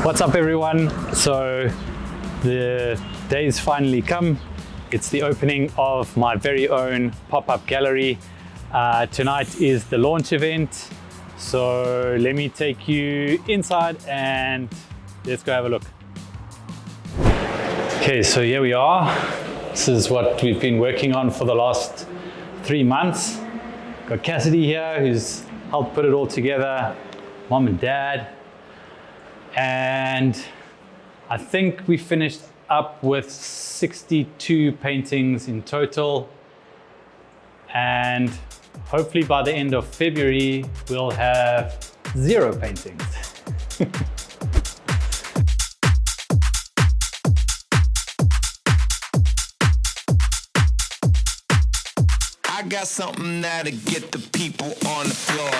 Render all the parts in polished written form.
What's up everyone? So the day's finally come. It's the opening of my very own pop-up gallery. Tonight is the launch event. So let me take you inside and let's go have a look. Okay, so here we are. This is what we've been working on for the last 3 months. Got Cassidy here who's helped put it all together, mom and dad. And I think we finished up with 62 paintings in total. And hopefully by the end of February, we'll have 0 paintings. I got something that'll get the people on the floor.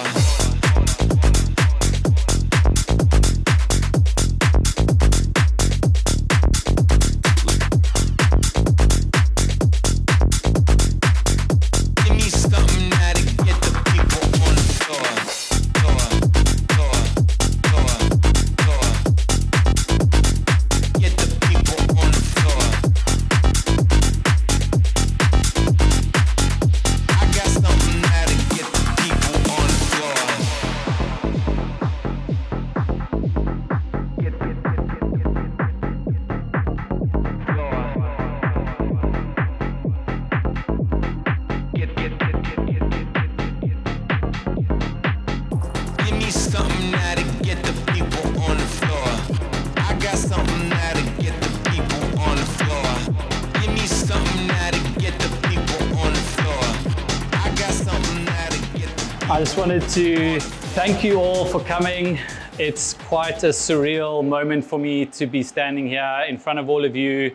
I just wanted to thank you all for coming. It's quite a surreal moment for me to be standing here in front of all of you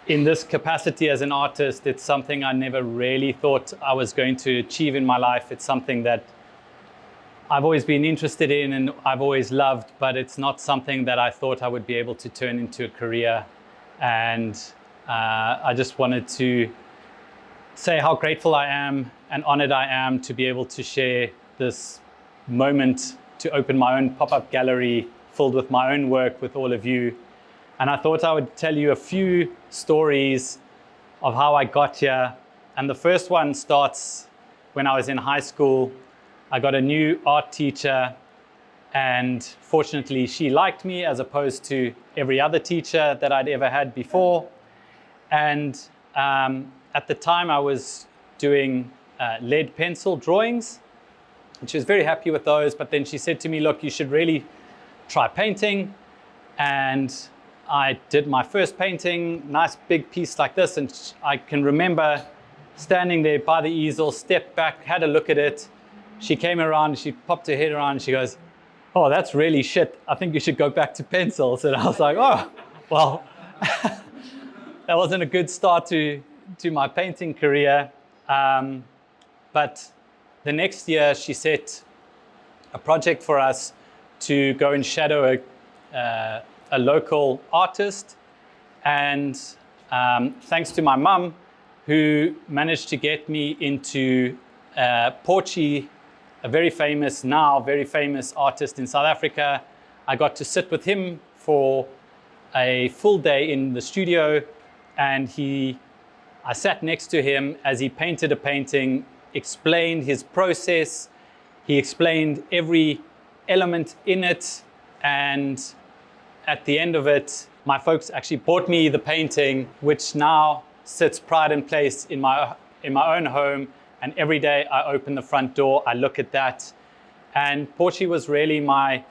in this capacity as an artist. It's something I never really thought I was going to achieve in my life. It's something that I've always been interested in and I've always loved, but it's not something that I thought I would be able to turn into a career. And I just wanted to say how grateful I am and honored I am to be able to share this moment to open my own pop-up gallery filled with my own work with all of you. And I thought I would tell you a few stories of how I got here. And the first one starts when I was in high school. I got a new art teacher, and fortunately she liked me as opposed to every other teacher that I'd ever had before. And at the time I was doing lead pencil drawings, and she was very happy with those. But then she said to me, look, you should really try painting. And I did my first painting, nice big piece like this. And I can remember standing there by the easel, stepped back, had a look at it. She came around, she popped her head around, and she goes, oh, that's really shit. I think you should go back to pencils. And I was like, oh, well, that wasn't a good start to my painting career. But the next year she set a project for us to go and shadow a local artist. And thanks to my mum, who managed to get me into Portchie, a very famous artist in South Africa. I got to sit with him for a full day in the studio, and I sat next to him as he painted a painting, explained his process. He explained every element in it. And at the end of it, my folks actually bought me the painting, which now sits pride and place in my own home. And every day I open the front door, I look at that. And Portchie was really my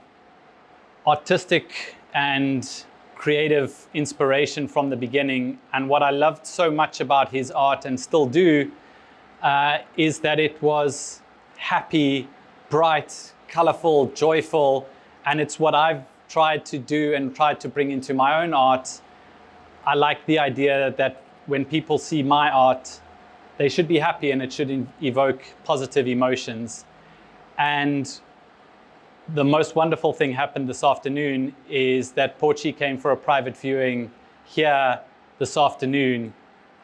artistic and creative inspiration from the beginning. And what I loved so much about his art, and still do, is that it was happy, bright, colorful, joyful. And it's what I've tried to do and tried to bring into my own art. I like the idea that when people see my art, they should be happy and it should evoke positive emotions. And the most wonderful thing happened this afternoon is that Portchie came for a private viewing here this afternoon,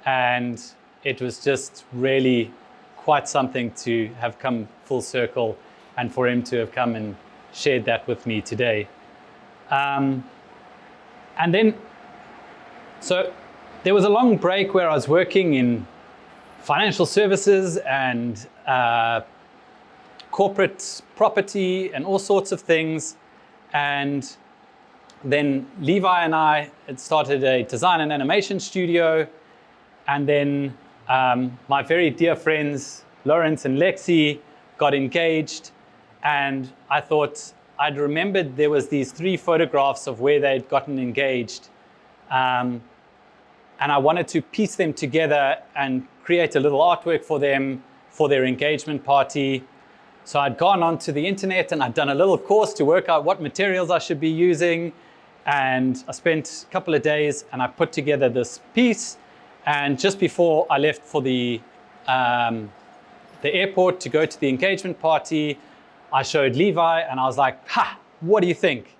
and it was just really quite something to have come full circle and for him to have come and shared that with me today. And then, so there was a long break where I was working in financial services and corporate property and all sorts of things. And then Levi and I had started a design and animation studio. And then my very dear friends, Lawrence and Lexi, got engaged. And I thought, I'd remembered there was these 3 photographs of where they'd gotten engaged. And I wanted to piece them together and create a little artwork for them for their engagement party. So I'd gone onto the internet and I'd done a little course to work out what materials I should be using. And I spent a couple of days and I put together this piece. And just before I left for the airport to go to the engagement party, I showed Levi and I was like, ha, what do you think?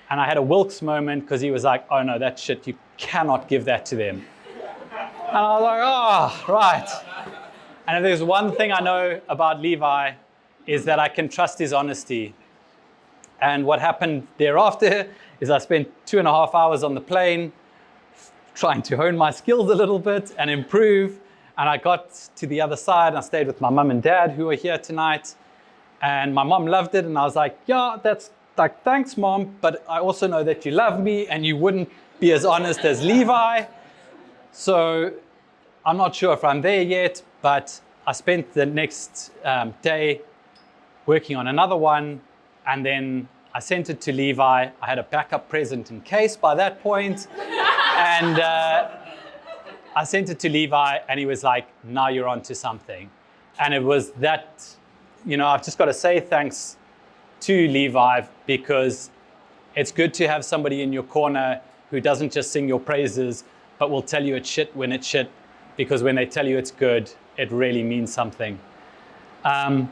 And I had a Wilkes moment because he was like, oh no, that shit, you cannot give that to them. And I was like, oh, right. And if there's one thing I know about Levi is that I can trust his honesty. And what happened thereafter is I spent 2.5 hours on the plane trying to hone my skills a little bit and improve. And I got to the other side and I stayed with my mum and dad who are here tonight. And my mom loved it. And I was like, yeah, that's like, thanks, mom. But I also know that you love me and you wouldn't be as honest as Levi. So I'm not sure if I'm there yet, but I spent the next day working on another one. And then I sent it to Levi. I had a backup present in case by that point. And I sent it to Levi and he was like, now you're onto something. And it was that, you know, I've just got to say thanks to Levi because it's good to have somebody in your corner who doesn't just sing your praises, but will tell you it's shit when it's shit, because when they tell you it's good, it really means something. And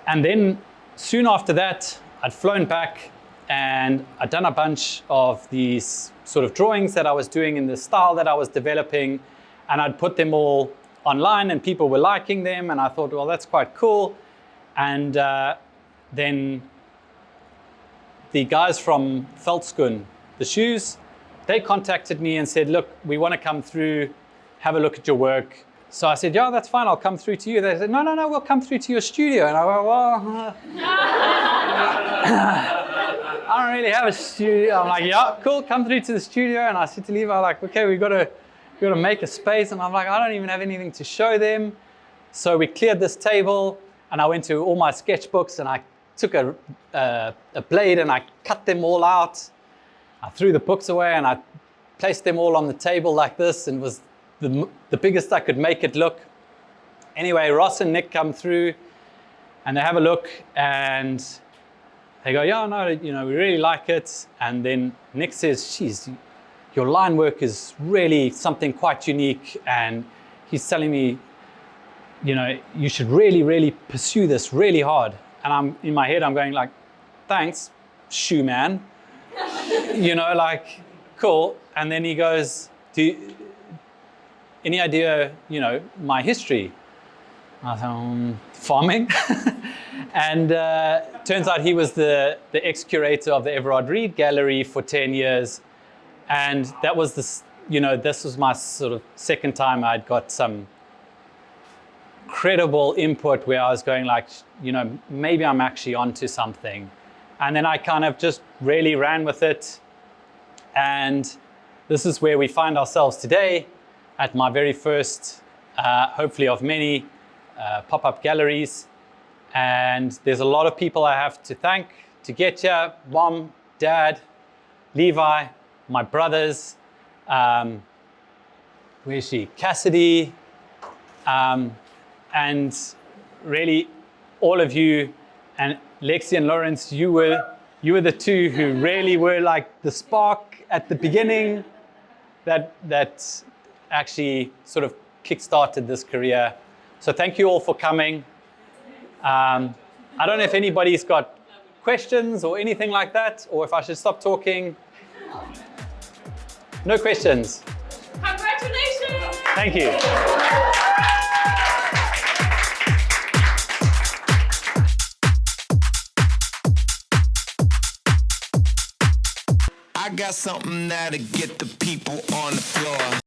then soon after that, I'd flown back and I'd done a bunch of these sort of drawings that I was doing in the style that I was developing, and I'd put them all online and people were liking them, and I thought, well, that's quite cool. And then the guys from Veldskun, the shoes, they contacted me and said, look, we want to come through, have a look at your work. So I said, yeah, that's fine, I'll come through to you. They said, no, we'll come through to your studio. And I went, well, I don't really have a studio. I'm like, yeah, cool, come through to the studio. And I said to Levi, like, okay, we got to make a space. And I'm like, I don't even have anything to show them. So we cleared this table and I went to all my sketchbooks and I took a blade and I cut them all out. I threw the books away and I placed them all on the table like this, and was the biggest I could make it look. Anyway, Ross and Nick come through and they have a look and they go, yeah, no, you know, we really like it. And then Nick says, geez, your line work is really something quite unique. And he's telling me, you know, you should really, really pursue this really hard. And I'm in my head, I'm going like, thanks, shoe man. You know, like, cool. And then he goes, any idea, you know, my history? I thought, farming. And turns out he was the ex-curator of the Everard Reed Gallery for 10 years. And that was this, you know, this was my sort of second time I'd got some credible input where I was going like, you know, maybe I'm actually onto something. And then I kind of just really ran with it. And this is where we find ourselves today at my very first, hopefully of many, pop-up galleries. And there's a lot of people I have to thank to get here. Mom, Dad, Levi, my brothers, where is she? Cassidy, and really all of you, and Lexi and Lawrence, you were the two who really were like the spark at the beginning that actually sort of kick-started this career. So thank you all for coming. I don't know if anybody's got questions or anything like that, or if I should stop talking. No questions. Congratulations! Thank you. I got something that'll get the people on the floor.